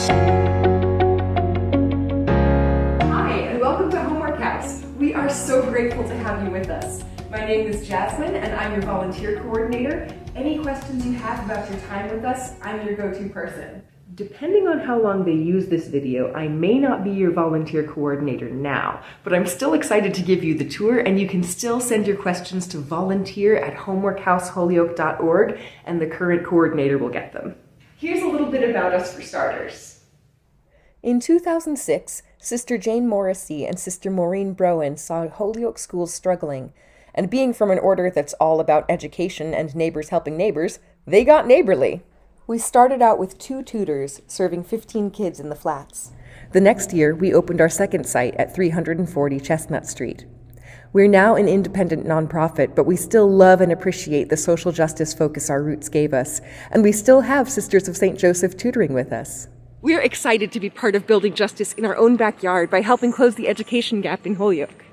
Hi, and welcome to Homework House. We are so grateful to have you with us. My name is Jasmine, and I'm your volunteer coordinator. Any questions you have about your time with us, I'm your go-to person. Depending on how long they use this video, I may not be your volunteer coordinator now, but I'm still excited to give you the tour, and you can still send your questions to volunteer@homeworkhouseholyoke.org, and the current coordinator will get them. Here's a little bit about us for starters. In 2006, Sister Jane Morrissey and Sister Maureen Browen saw Holyoke schools struggling, and being from an order that's all about education and neighbors helping neighbors, they got neighborly. We started out with 2 tutors, serving 15 kids in the flats. The next year, we opened our second site at 340 Chestnut Street. We're now an independent nonprofit, but we still love and appreciate the social justice focus our roots gave us, and we still have Sisters of St. Joseph tutoring with us. We're excited to be part of building justice in our own backyard by helping close the education gap in Holyoke.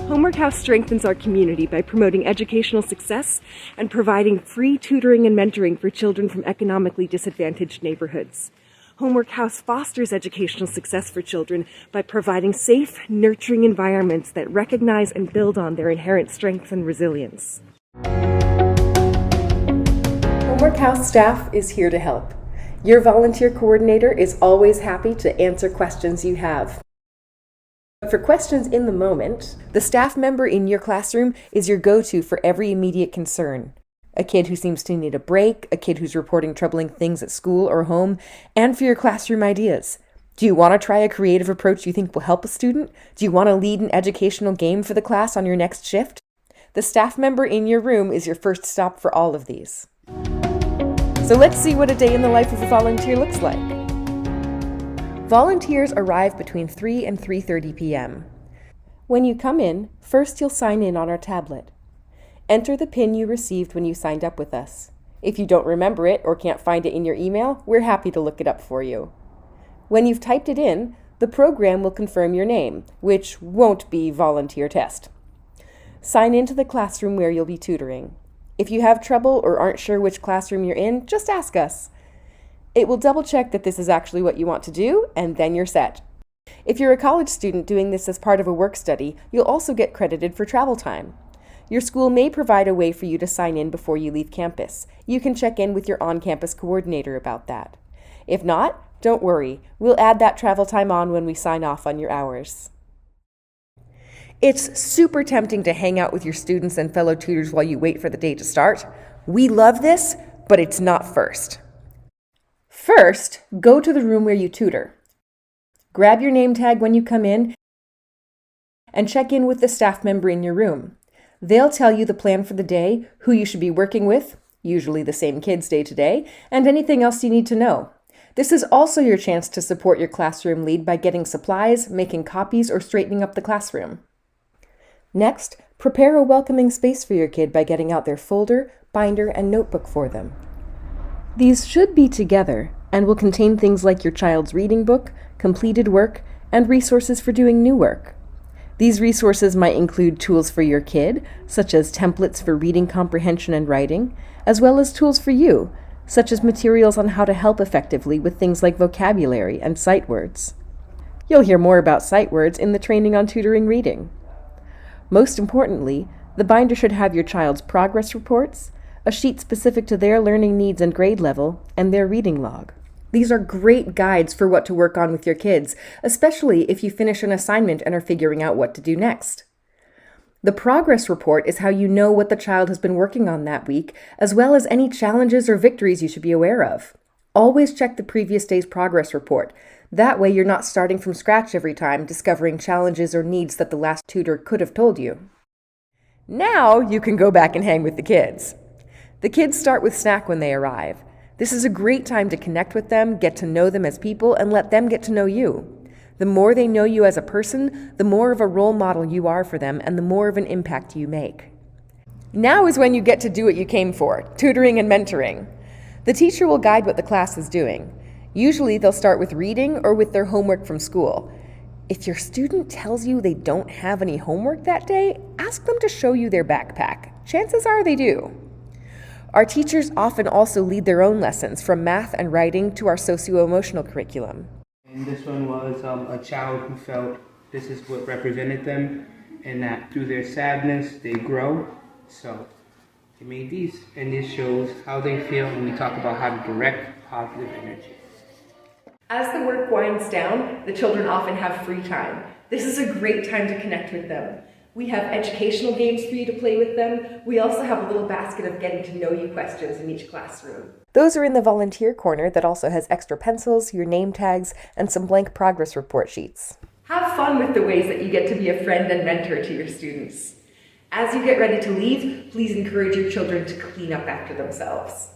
Homework House strengthens our community by promoting educational success and providing free tutoring and mentoring for children from economically disadvantaged neighborhoods. Homework House fosters educational success for children by providing safe, nurturing environments that recognize and build on their inherent strengths and resilience. Homework House staff is here to help. Your volunteer coordinator is always happy to answer questions you have. For questions in the moment, the staff member in your classroom is your go-to for every immediate concern. A kid who seems to need a break, a kid who's reporting troubling things at school or home, and for your classroom ideas. Do you want to try a creative approach you think will help a student? Do you want to lead an educational game for the class on your next shift? The staff member in your room is your first stop for all of these. So let's see what a day in the life of a volunteer looks like. Volunteers arrive between 3 and 3:30 p.m. When you come in, first you'll sign in on our tablet. Enter the PIN you received when you signed up with us. If you don't remember it or can't find it in your email, we're happy to look it up for you. When you've typed it in, the program will confirm your name, which won't be volunteer test. Sign into the classroom where you'll be tutoring. If you have trouble or aren't sure which classroom you're in, just ask us. It will double check that this is actually what you want to do, and then you're set. If you're a college student doing this as part of a work study, you'll also get credited for travel time. Your school may provide a way for you to sign in before you leave campus. You can check in with your on-campus coordinator about that. If not, don't worry. We'll add that travel time on when we sign off on your hours. It's super tempting to hang out with your students and fellow tutors while you wait for the day to start. We love this, but it's not first. First, go to the room where you tutor. Grab your name tag when you come in and check in with the staff member in your room. They'll tell you the plan for the day, who you should be working with, usually the same kids day to day, and anything else you need to know. This is also your chance to support your classroom lead by getting supplies, making copies, or straightening up the classroom. Next, prepare a welcoming space for your kid by getting out their folder, binder, and notebook for them. These should be together and will contain things like your child's reading book, completed work, and resources for doing new work. These resources might include tools for your kid, such as templates for reading comprehension and writing, as well as tools for you, such as materials on how to help effectively with things like vocabulary and sight words. You'll hear more about sight words in the training on tutoring reading. Most importantly, the binder should have your child's progress reports, a sheet specific to their learning needs and grade level, and their reading log. These are great guides for what to work on with your kids, especially if you finish an assignment and are figuring out what to do next. The progress report is how you know what the child has been working on that week, as well as any challenges or victories you should be aware of. Always check the previous day's progress report. That way you're not starting from scratch every time, discovering challenges or needs that the last tutor could have told you. Now you can go back and hang with the kids. The kids start with snack when they arrive. This is a great time to connect with them, get to know them as people, and let them get to know you. The more they know you as a person, the more of a role model you are for them, and the more of an impact you make. Now is when you get to do what you came for, tutoring and mentoring. The teacher will guide what the class is doing. Usually they'll start with reading or with their homework from school. If your student tells you they don't have any homework that day, ask them to show you their backpack. Chances are they do. Our teachers often also lead their own lessons, from math and writing to our socio-emotional curriculum. And this one was a child who felt this is what represented them, and that through their sadness they grow. So they made these, and this shows how they feel when we talk about how to direct positive energy. As the work winds down, the children often have free time. This is a great time to connect with them. We have educational games for you to play with them. We also have a little basket of getting to know you questions in each classroom. Those are in the volunteer corner that also has extra pencils, your name tags, and some blank progress report sheets. Have fun with the ways that you get to be a friend and mentor to your students. As you get ready to leave, please encourage your children to clean up after themselves.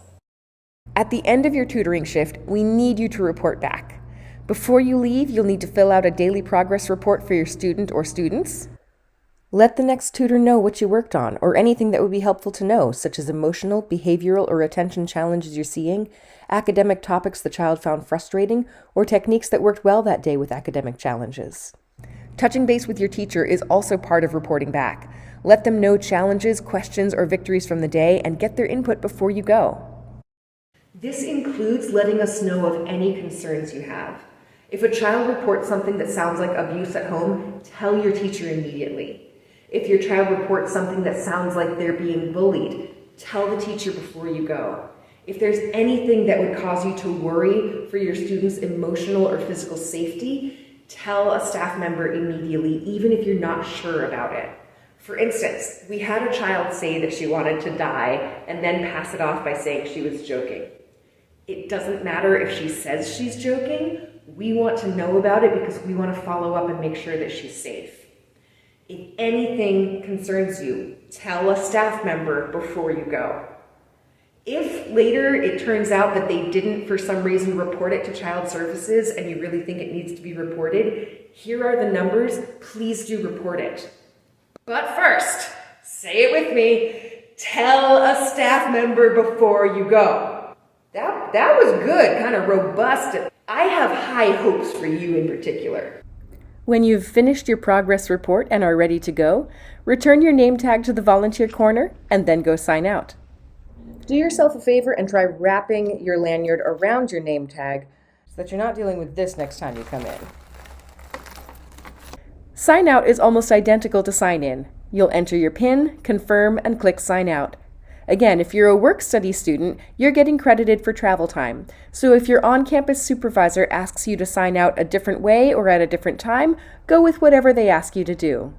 At the end of your tutoring shift, we need you to report back. Before you leave, you'll need to fill out a daily progress report for your student or students. Let the next tutor know what you worked on, or anything that would be helpful to know, such as emotional, behavioral, or attention challenges you're seeing, academic topics the child found frustrating, or techniques that worked well that day with academic challenges. Touching base with your teacher is also part of reporting back. Let them know challenges, questions, or victories from the day, and get their input before you go. This includes letting us know of any concerns you have. If a child reports something that sounds like abuse at home, tell your teacher immediately. If your child reports something that sounds like they're being bullied, tell the teacher before you go. If there's anything that would cause you to worry for your students' emotional or physical safety, tell a staff member immediately, even if you're not sure about it. For instance, we had a child say that she wanted to die and then pass it off by saying she was joking. It doesn't matter if she says she's joking. We want to know about it because we want to follow up and make sure that she's safe. If anything concerns you, tell a staff member before you go. If later it turns out that they didn't for some reason report it to Child Services and you really think it needs to be reported, here are the numbers. Please do report it. But first, say it with me, tell a staff member before you go. That was good, kind of robust. I have high hopes for you in particular. When you've finished your progress report and are ready to go, return your name tag to the volunteer corner and then go sign out. Do yourself a favor and try wrapping your lanyard around your name tag so that you're not dealing with this next time you come in. Sign out is almost identical to sign in. You'll enter your PIN, confirm, and click sign out. Again, if you're a work-study student, you're getting credited for travel time. So if your on-campus supervisor asks you to sign out a different way or at a different time, go with whatever they ask you to do.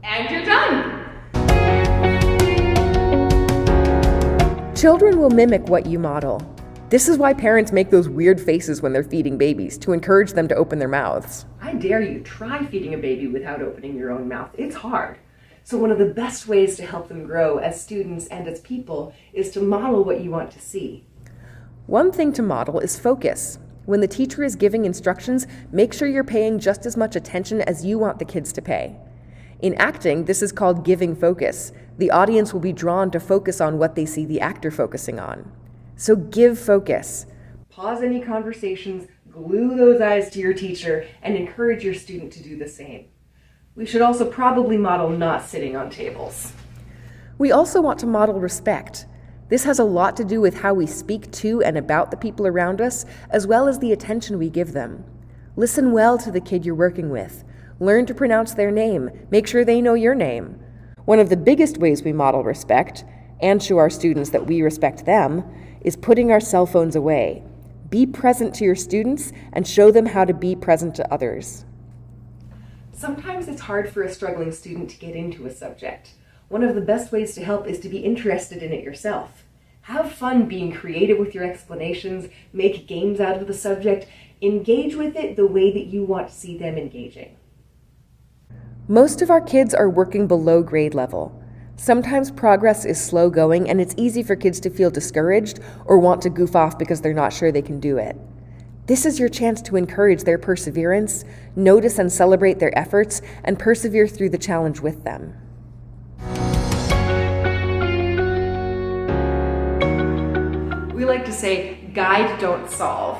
And you're done! Children will mimic what you model. This is why parents make those weird faces when they're feeding babies, to encourage them to open their mouths. I dare you, try feeding a baby without opening your own mouth. It's hard. So one of the best ways to help them grow as students and as people is to model what you want to see. One thing to model is focus. When the teacher is giving instructions, make sure you're paying just as much attention as you want the kids to pay. In acting, this is called giving focus. The audience will be drawn to focus on what they see the actor focusing on. So give focus. Pause any conversations, glue those eyes to your teacher, and encourage your student to do the same. We should also probably model not sitting on tables. We also want to model respect. This has a lot to do with how we speak to and about the people around us, as well as the attention we give them. Listen well to the kid you're working with. Learn to pronounce their name. Make sure they know your name. One of the biggest ways we model respect, and show our students that we respect them, is putting our cell phones away. Be present to your students and show them how to be present to others. Sometimes it's hard for a struggling student to get into a subject. One of the best ways to help is to be interested in it yourself. Have fun being creative with your explanations, make games out of the subject, engage with it the way that you want to see them engaging. Most of our kids are working below grade level. Sometimes progress is slow going and it's easy for kids to feel discouraged or want to goof off because they're not sure they can do it. This is your chance to encourage their perseverance, notice and celebrate their efforts, and persevere through the challenge with them. We like to say, guide, don't solve.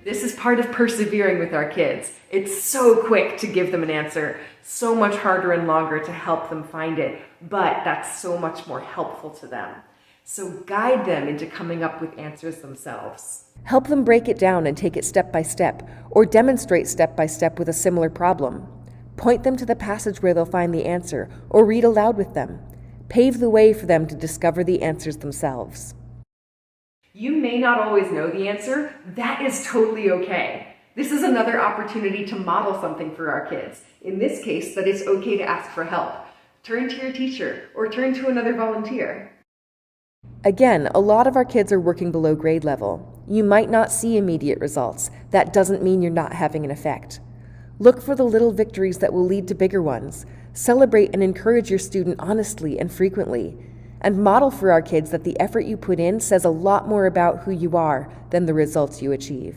This is part of persevering with our kids. It's so quick to give them an answer, so much harder and longer to help them find it, but that's so much more helpful to them. So guide them into coming up with answers themselves. Help them break it down and take it step by step, or demonstrate step by step with a similar problem. Point them to the passage where they'll find the answer, or read aloud with them. Pave the way for them to discover the answers themselves. You may not always know the answer. That is totally okay. This is another opportunity to model something for our kids. In this case, that it's okay to ask for help. Turn to your teacher, or turn to another volunteer. Again, a lot of our kids are working below grade level. You might not see immediate results. That doesn't mean you're not having an effect. Look for the little victories that will lead to bigger ones. Celebrate and encourage your student honestly and frequently. And model for our kids that the effort you put in says a lot more about who you are than the results you achieve.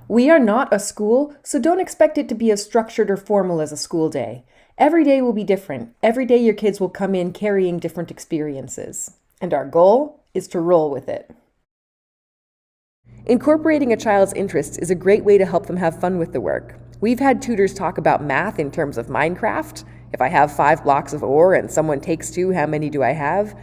We are not a school, so don't expect it to be as structured or formal as a school day. Every day will be different. Every day your kids will come in carrying different experiences. And our goal is to roll with it. Incorporating a child's interests is a great way to help them have fun with the work. We've had tutors talk about math in terms of Minecraft. If I have 5 blocks of ore and someone takes 2, how many do I have?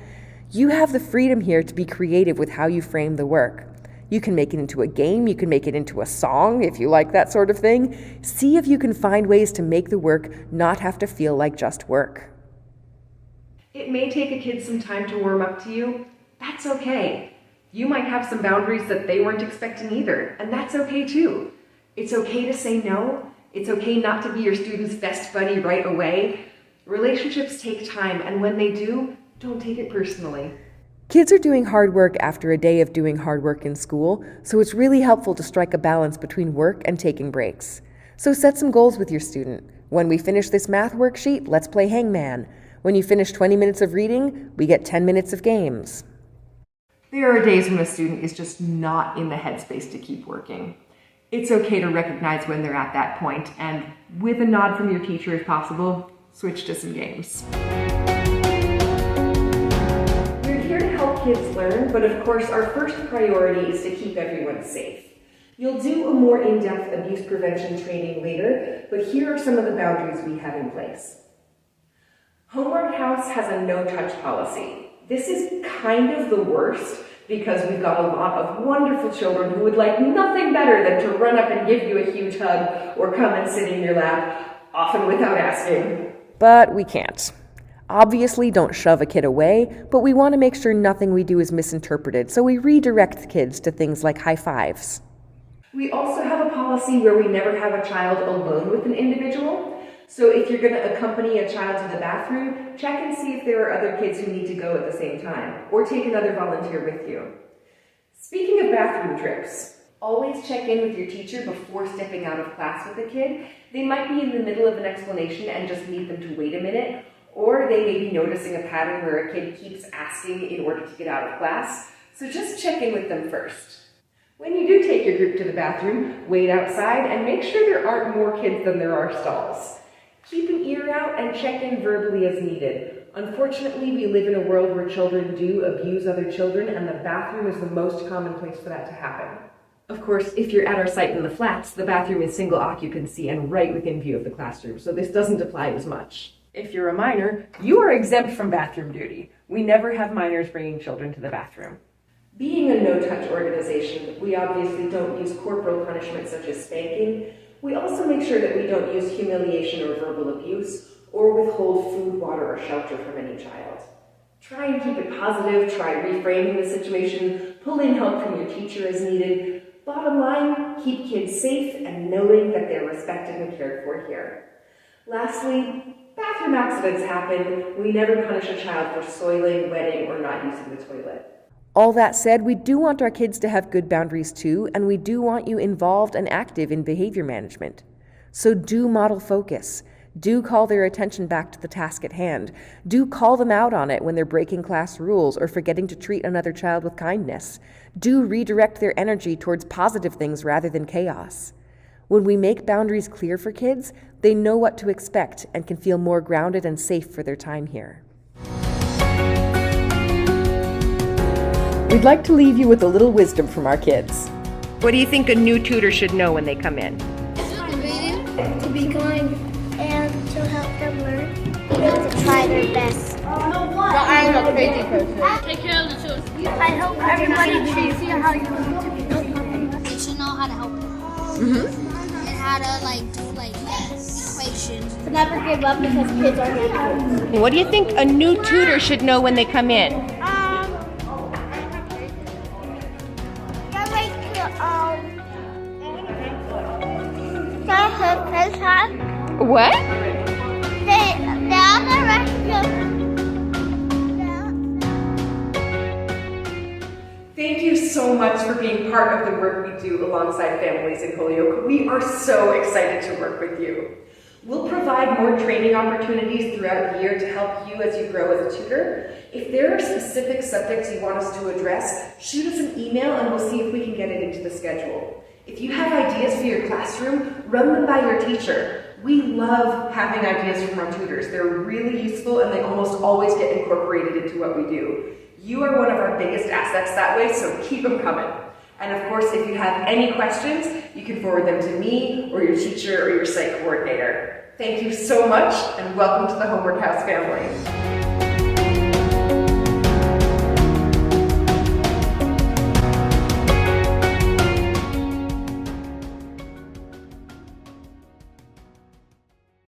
You have the freedom here to be creative with how you frame the work. You can make it into a game, you can make it into a song if you like that sort of thing. See if you can find ways to make the work not have to feel like just work. It may take a kid some time to warm up to you. That's okay. You might have some boundaries that they weren't expecting either, and that's okay too. It's okay to say no. It's okay not to be your student's best buddy right away. Relationships take time, and when they do, don't take it personally. Kids are doing hard work after a day of doing hard work in school, so it's really helpful to strike a balance between work and taking breaks. So set some goals with your student. When we finish this math worksheet, let's play hangman. When you finish 20 minutes of reading, we get 10 minutes of games. There are days when a student is just not in the headspace to keep working. It's okay to recognize when they're at that point, and with a nod from your teacher if possible, switch to some games. We're here to help kids learn, but of course our first priority is to keep everyone safe. You'll do a more in-depth abuse prevention training later, but here are some of the boundaries we have in place. Homework House has a no-touch policy. This is kind of the worst because we've got a lot of wonderful children who would like nothing better than to run up and give you a huge hug or come and sit in your lap, often without asking. But we can't. Obviously, don't shove a kid away, but we want to make sure nothing we do is misinterpreted, so we redirect kids to things like high fives. We also have a policy where we never have a child alone with an individual. So if you're going to accompany a child to the bathroom, check and see if there are other kids who need to go at the same time, or take another volunteer with you. Speaking of bathroom trips, always check in with your teacher before stepping out of class with a kid. They might be in the middle of an explanation and just need them to wait a minute, or they may be noticing a pattern where a kid keeps asking in order to get out of class, so just check in with them first. When you do take your group to the bathroom, wait outside and make sure there aren't more kids than there are stalls. Keep an ear out and check in verbally as needed. Unfortunately, we live in a world where children do abuse other children, and the bathroom is the most common place for that to happen. Of course, if you're at our site in the flats, the bathroom is single occupancy and right within view of the classroom, so this doesn't apply as much. If you're a minor, you are exempt from bathroom duty. We never have minors bringing children to the bathroom. Being a no-touch organization, we obviously don't use corporal punishment such as spanking. We also make sure that we don't use humiliation or verbal abuse, or withhold food, water, or shelter from any child. Try and keep it positive, try reframing the situation, pull in help from your teacher as needed. Bottom line, keep kids safe and knowing that they're respected and cared for here. Lastly, bathroom accidents happen. We never punish a child for soiling, wetting, or not using the toilet. All that said, we do want our kids to have good boundaries too, and we do want you involved and active in behavior management. So do model focus. Do call their attention back to the task at hand. Do call them out on it when they're breaking class rules or forgetting to treat another child with kindness. Do redirect their energy towards positive things rather than chaos. When we make boundaries clear for kids, they know what to expect and can feel more grounded and safe for their time here. We'd like to leave you with a little wisdom from our kids. What do you think a new tutor should know when they come in? To be kind and to help them learn. need to try their best. I'm a crazy person. Take care of the children. I hope everybody can see how you need to be. They should know how to help them. And how to do equations. To never give up because kids are kids. What do you think a new tutor should know when they come in? What? Thank you so much for being part of the work we do alongside families in Holyoke. We are so excited to work with you. We'll provide more training opportunities throughout the year to help you as you grow as a tutor. If there are specific subjects you want us to address, shoot us an email and we'll see if we can get it into the schedule. If you have ideas for your classroom, run them by your teacher. We love having ideas from our tutors. They're really useful and they almost always get incorporated into what we do. You are one of our biggest assets that way, so keep them coming. And of course, if you have any questions, you can forward them to me or your teacher or your site coordinator. Thank you so much and welcome to the Homework House family.